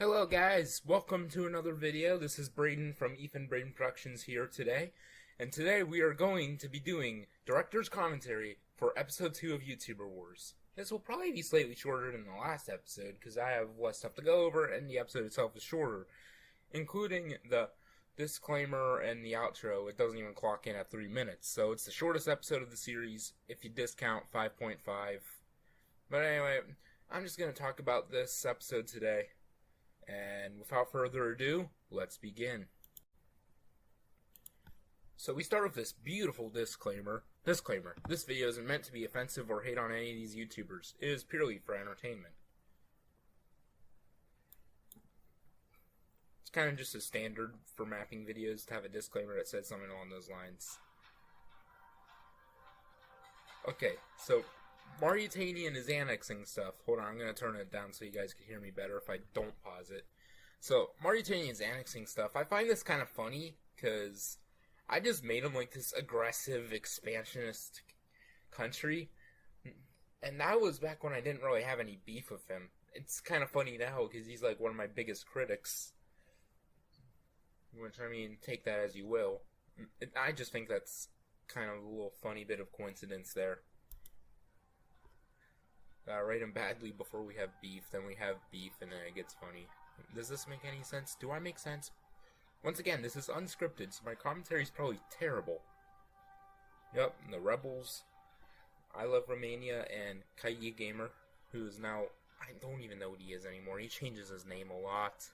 Hello guys, welcome to another video. This is Braden from Ethan Braden Productions here today. And today we are going to be doing director's commentary for episode 2 of YouTuber Wars. This will probably be slightly shorter than the last episode because I have less stuff to go over and the episode itself is shorter. Including the disclaimer and the outro, it doesn't even clock in at 3 minutes. So it's the shortest episode of the series if you discount 5.5. But anyway, I'm just going to talk about this episode today. And without further ado, let's begin. So we start with this beautiful disclaimer. Disclaimer, this video isn't meant to be offensive or hate on any of these YouTubers. It is purely for entertainment. It's kind of just a standard for mapping videos to have a disclaimer that says something along those lines. Okay, so Mauritanian is annexing stuff. Hold on, I'm going to turn it down so you guys can hear me better if I don't pause it. So, Mauritania is annexing stuff. I find this kind of funny, because I just made him like this aggressive, expansionist country. And that was back when I didn't really have any beef with him. It's kind of funny now, because he's like one of my biggest critics. Which, I mean, take that as you will. I just think that's kind of a little funny bit of coincidence there. Write him badly before we have beef, then we have beef, and then it gets funny. Does this make any sense? Do I make sense? Once again, this is unscripted, so my commentary is probably terrible. Yep, the Rebels, I Love Romania, and Kayi Gamer, who is now, I don't even know what he is anymore. He changes his name a lot.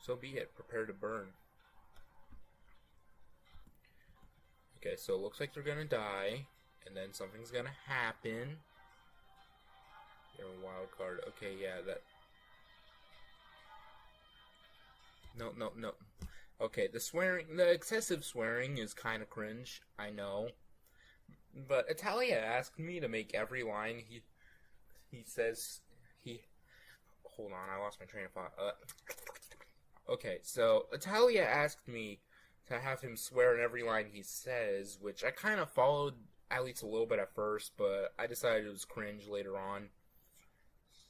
So be it. Prepare to burn. Okay, so it looks like they're gonna die, and then something's gonna happen. You're a wild card. Okay, yeah, that... No. Okay, the excessive swearing is kind of cringe, I know. But Italia asked me to make every line he says, hold on, I lost my train of thought. Okay, so Italia asked me to have him swear in every line he says, which I kind of followed at least a little bit at first, but I decided it was cringe later on.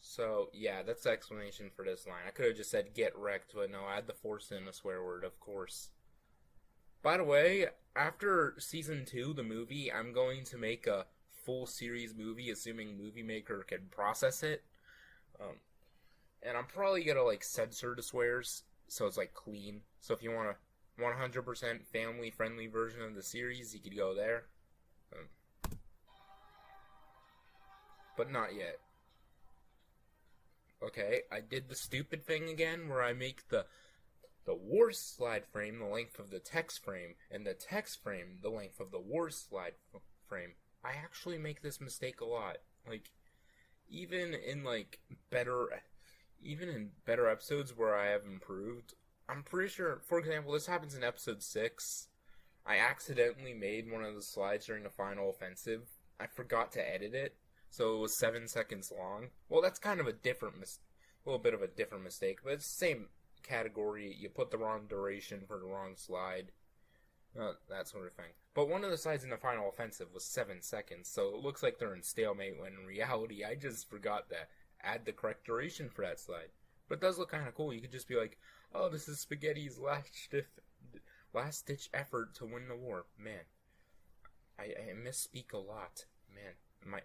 So, yeah, that's the explanation for this line. I could have just said get wrecked, but no, I had to force in a swear word, of course. By the way, after Season 2, the movie, I'm going to make a full series movie, assuming Movie Maker can process it. And I'm probably going to, like, censor the swears, so it's, like, clean. So if you want a 100% family-friendly version of the series, you could go there. But not yet. Okay, I did the stupid thing again where I make the Wars slide frame the length of the text frame, and the text frame the length of the Wars slide frame. I actually make this mistake a lot. Like, even in better episodes where I have improved, I'm pretty sure, for example, this happens in episode 6. I accidentally made one of the slides during the final offensive. I forgot to edit it. So it was 7 seconds long. Well, that's kind of a little bit of a different mistake, but it's the same category. You put the wrong duration for the wrong slide, that sort of thing. But one of the slides in the final offensive was 7 seconds, so it looks like they're in stalemate when in reality I just forgot to add the correct duration for that slide. But it does look kind of cool. You could just be like, oh, this is Spaghetti's last-ditch effort to win the war. Man, I misspeak a lot. Man.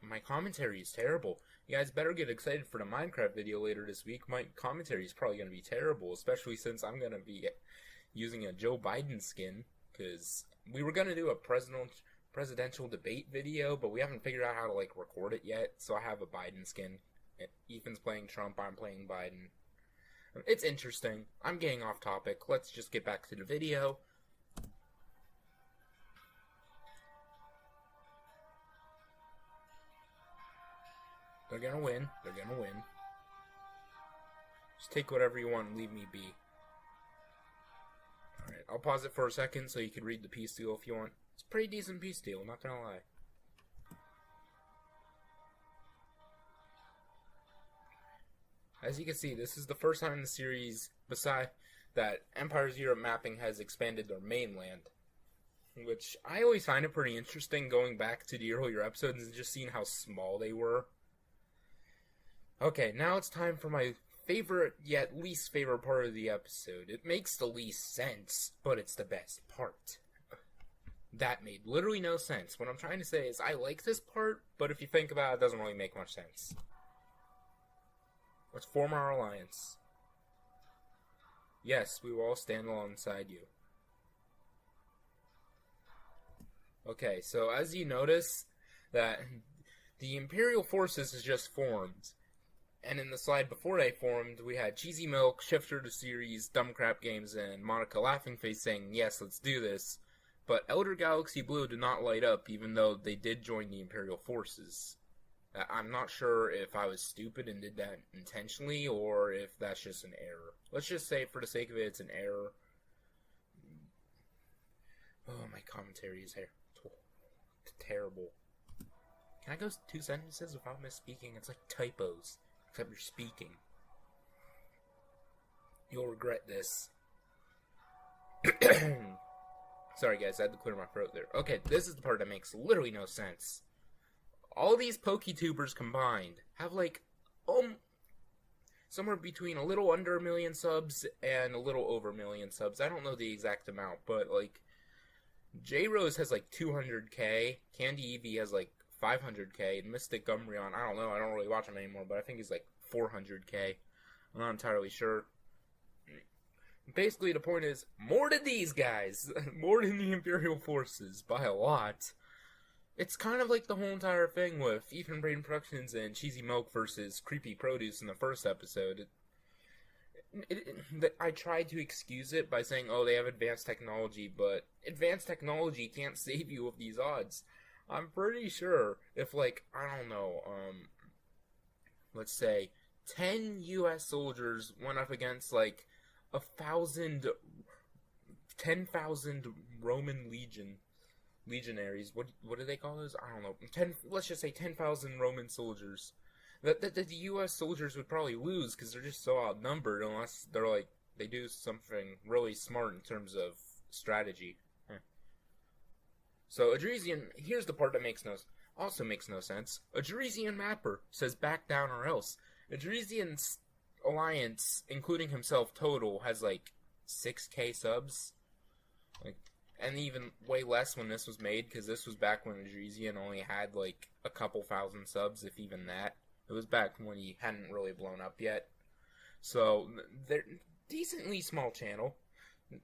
My commentary is terrible. You guys better get excited for the Minecraft video later this week. My commentary is probably going to be terrible, especially since I'm going to be using a Joe Biden skin, because we were going to do a presidential debate video, but we haven't figured out how to, like, record it yet, so I have a Biden skin. Ethan's playing Trump, I'm playing Biden. It's interesting. I'm getting off topic. Let's just get back to the video. They're gonna win. They're gonna win. Just take whatever you want and leave me be. Alright, I'll pause it for a second so you can read the peace deal if you want. It's a pretty decent peace deal, not gonna lie. As you can see, this is the first time in the series, besides that Empire's Europe mapping has expanded their mainland. Which, I always find it pretty interesting going back to the earlier episodes and just seeing how small they were. Okay, now it's time for my favorite yet least favorite part of the episode. It makes the least sense, but it's the best part. That made literally no sense. What I'm trying to say is I like this part, but if you think about it, it doesn't really make much sense. Let's form our alliance. Yes, we will all stand alongside you. Okay, so as you notice, that the Imperial Forces has just formed. And in the slide before they formed, we had Cheesy Milk, Shifter to Series, Dumb Crap Games, and Monica Laughingface saying, yes, let's do this. But Elder Galaxy Blue did not light up, even though they did join the Imperial Forces. I'm not sure if I was stupid and did that intentionally, or if that's just an error. Let's just say, for the sake of it, it's an error. Oh, my commentary is here. Terrible. Can I go 2 sentences without misspeaking? It's like typos, except you're speaking. You'll regret this. Sorry guys, I had to clear my throat there. Okay, this is the part that makes literally no sense. All these PokeTubers combined have like, somewhere between a little under 1 million subs and a little over 1 million subs. I don't know the exact amount, but like, J-Rose has like 200k, Candy Eevee has like 500k, and Mystic Umbreon, I don't know, I don't really watch him anymore, but I think he's like 400k. I'm not entirely sure. Basically, the point is, more than these guys, more than the Imperial Forces, by a lot. It's kind of like the whole entire thing with Ethan Brain Productions and Cheesy Milk versus Creepy Produce in the first episode. I tried to excuse it by saying, oh, they have advanced technology, but advanced technology can't save you with these odds. I'm pretty sure if, like, I don't know, let's say 10 U.S. soldiers went up against, like, 10,000 Roman legionaries. What do they call those? I don't know. Let's just say 10,000 Roman soldiers. The U.S. soldiers would probably lose because they're just so outnumbered unless they're like they do something really smart in terms of strategy. So Adresian, here's the part that makes no sense. Adresian Mapper says back down or else. Adresian's alliance, including himself total, has like 6k subs. Like, and even way less when this was made, because this was back when Adresian only had like a couple thousand subs, if even that. It was back when he hadn't really blown up yet. So, they're decently small channel,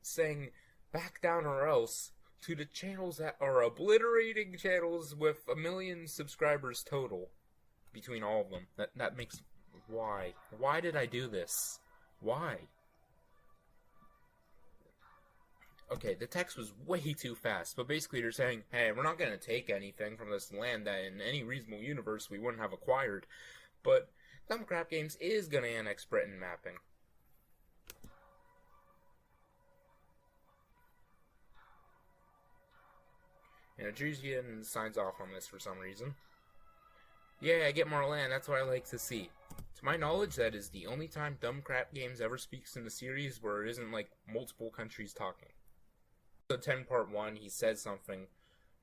saying back down or else to the channels that are obliterating channels with 1 million subscribers total between all of them. That makes... Why? Why did I do this? Why? Okay, the text was way too fast, but basically they're saying, hey, we're not going to take anything from this land that in any reasonable universe we wouldn't have acquired, but Dumb Crap Games is going to annex Britain mapping. And Adresian signs off on this for some reason. Yeah, I get more land, that's what I like to see. To my knowledge, that is the only time Dumb Crap Games ever speaks in the series where it isn't like multiple countries talking. So 10 part 1, he says something,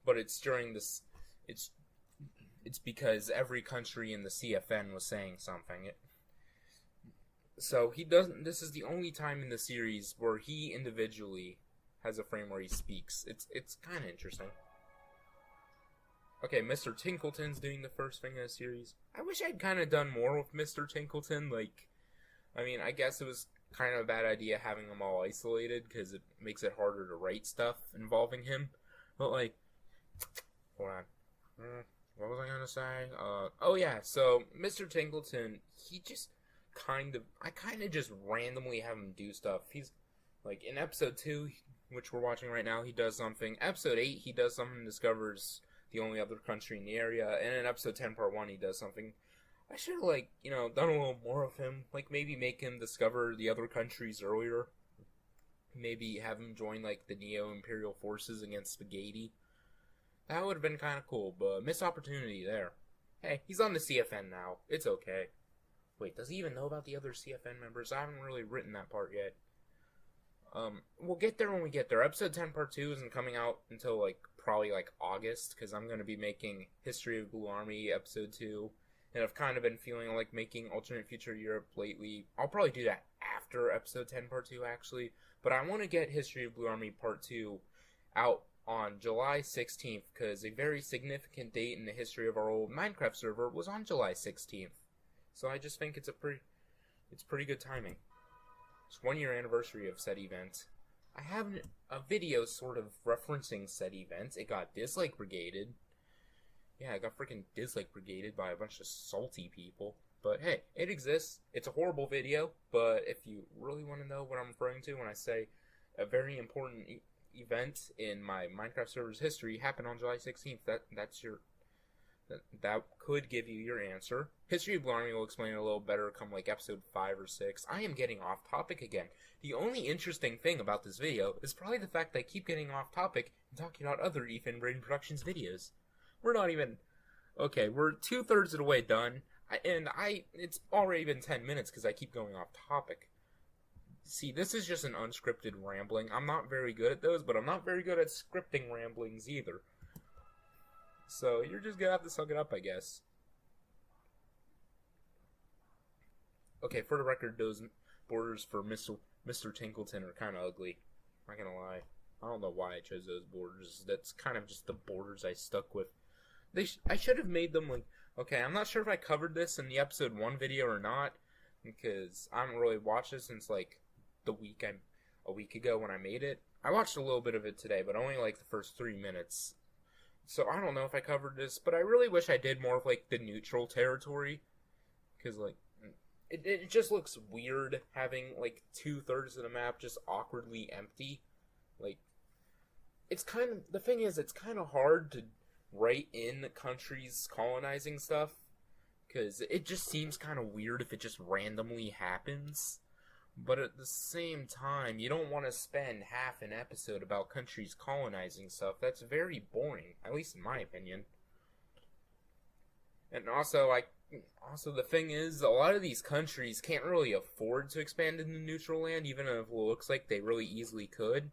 but it's during this, it's because every country in the CFN was saying something. So he doesn't, this is the only time in the series where he individually has a frame where he speaks. It's kind of interesting. Okay, Mr. Tinkleton's doing the first thing in the series. I wish I'd kind of done more with Mr. Tinkleton. Like, I mean, I guess it was kind of a bad idea having them all isolated, because it makes it harder to write stuff involving him. But, like, hold on. What was I going to say? Oh yeah, so Mr. Tinkleton, he just I kind of just randomly have him do stuff. He's, like, in episode 2, which we're watching right now, he does something. Episode 8, he does something and discovers the only other country in the area, and in episode 10 part 1 he does something. I should have, like, you know, done a little more of him, like maybe make him discover the other countries earlier, maybe have him join like the Neo Imperial Forces against Spaghetti. That would have been kind of cool, but missed opportunity there. Hey, he's on the CFN now, it's okay. Wait, does he even know about the other CFN members? I haven't really written that part yet. We'll get there when we get there. Episode 10 part 2 isn't coming out until, like, probably, like, August, because I'm going to be making History of Blue Army episode 2, and I've kind of been feeling like making Alternate Future Europe lately. I'll probably do that after episode 10 part 2 actually, but I want to get History of Blue Army part 2 out on July 16th because a very significant date in the history of our old Minecraft server was on July 16th. So I just think it's pretty good timing. It's 1 year anniversary of said event. I have a video sort of referencing said event. It got dislike brigaded. Yeah, it got freaking dislike brigaded by a bunch of salty people. But hey, it exists. It's a horrible video, but if you really want to know what I'm referring to when I say a very important event in my Minecraft server's history happened on July 16th, that could give you your answer. History of Blue Army will explain it a little better come like episode 5 or 6. I am getting off topic again. The only interesting thing about this video is probably the fact that I keep getting off topic and talking about other Ethan Braden Productions videos. We're not even... Okay, we're 2/3 of the way done, it's already been 10 minutes because I keep going off topic. See, this is just an unscripted rambling. I'm not very good at those, but I'm not very good at scripting ramblings either. So, you're just gonna have to suck it up, I guess. Okay, for the record, those borders for Mr. Tinkleton are kind of ugly. I'm not gonna lie. I don't know why I chose those borders. That's kind of just the borders I stuck with. I should have made them like... Okay, I'm not sure if I covered this in the episode 1 video or not, because I haven't really watched it since like a week ago when I made it. I watched a little bit of it today, but only like the first 3 minutes. So I don't know if I covered this, but I really wish I did more of like the neutral territory, because like it just looks weird having like 2/3 of the map just awkwardly empty. Like, it's kind of... The thing is, it's kind of hard to write in countries colonizing stuff, because it just seems kind of weird if it just randomly happens. But at the same time, you don't want to spend half an episode about countries colonizing stuff. That's very boring, at least in my opinion. And also, the thing is, a lot of these countries can't really afford to expand into neutral land, even if it looks like they really easily could,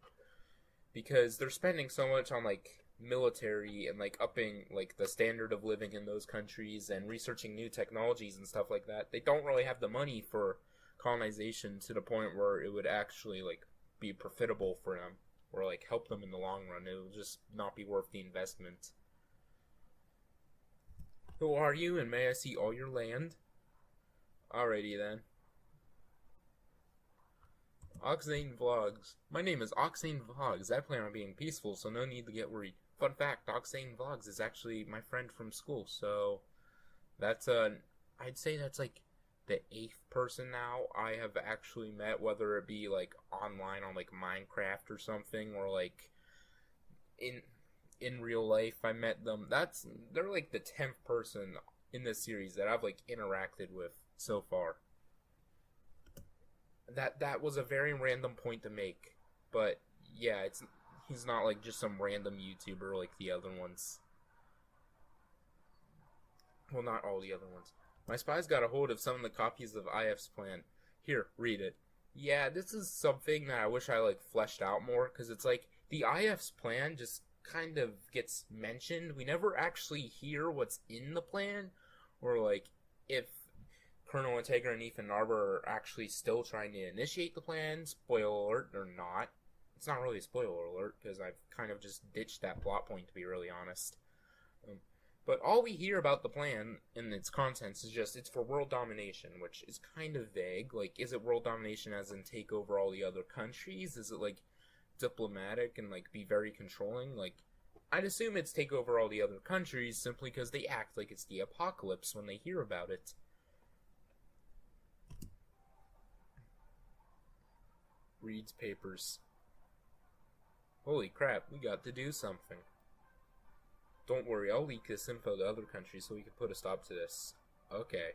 because they're spending so much on like military and like upping like the standard of living in those countries and researching new technologies and stuff like that. They don't really have the money for colonization to the point where it would actually like be profitable for them or like help them in the long run. It will just not be worth the investment. Who are you, and may I see all your land? Alrighty then. Oxane Vlogs. My name is Oxane Vlogs. I plan on being peaceful, so no need to get worried. Fun fact, Oxane Vlogs is actually my friend from school, so that's I'd say that's like the 8th person now I have actually met, whether it be like online on like Minecraft or something, or like in real life I met them. They're like the 10th person in this series that I've like interacted with so far. That was a very random point to make, but yeah, he's not like just some random YouTuber like the other ones. Well, not all the other ones. My spies got a hold of some of the copies of IF's plan. Here, read it. Yeah, this is something that I wish I like fleshed out more, because it's like the IF's plan just kind of gets mentioned. We never actually hear what's in the plan, or like if Colonel Integra and Ethan Arbor are actually still trying to initiate the plan, spoiler alert or not. It's not really a spoiler alert, because I've kind of just ditched that plot point, to be really honest. But all we hear about the plan and its contents is just it's for world domination, which is kind of vague. Like, is it world domination as in take over all the other countries? Is it like diplomatic and like be very controlling? Like, I'd assume it's take over all the other countries simply because they act like it's the apocalypse when they hear about it. Reads papers. Holy crap, we got to do something. Don't worry, I'll leak this info to other countries so we can put a stop to this. Okay.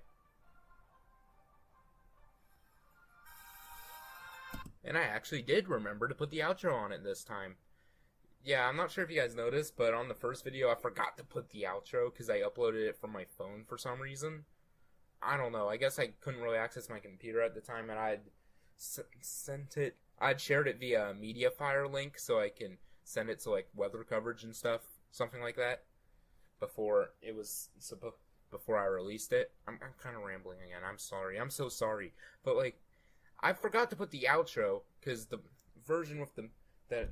And I actually did remember to put the outro on it this time. Yeah, I'm not sure if you guys noticed, but on the first video I forgot to put the outro because I uploaded it from my phone for some reason. I don't know, I guess I couldn't really access my computer at the time, and I'd shared it via Mediafire link so I can send it to like weather coverage and stuff. Something like that, before before I released it. I'm kind of rambling again. I'm sorry. I'm so sorry. But like, I forgot to put the outro because the version with that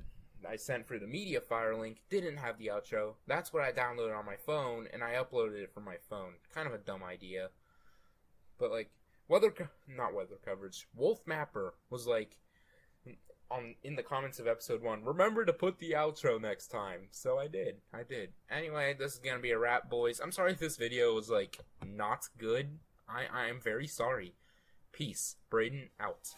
I sent for the Mediafire link didn't have the outro. That's what I downloaded on my phone, and I uploaded it from my phone. Kind of a dumb idea. But like, not weather coverage. Wolf Mapper was like, in the comments of episode 1, remember to put the outro next time. So I did. Anyway, this is gonna be a wrap, boys. I'm sorry if this video was like not good. I am very sorry. Peace. Braden out.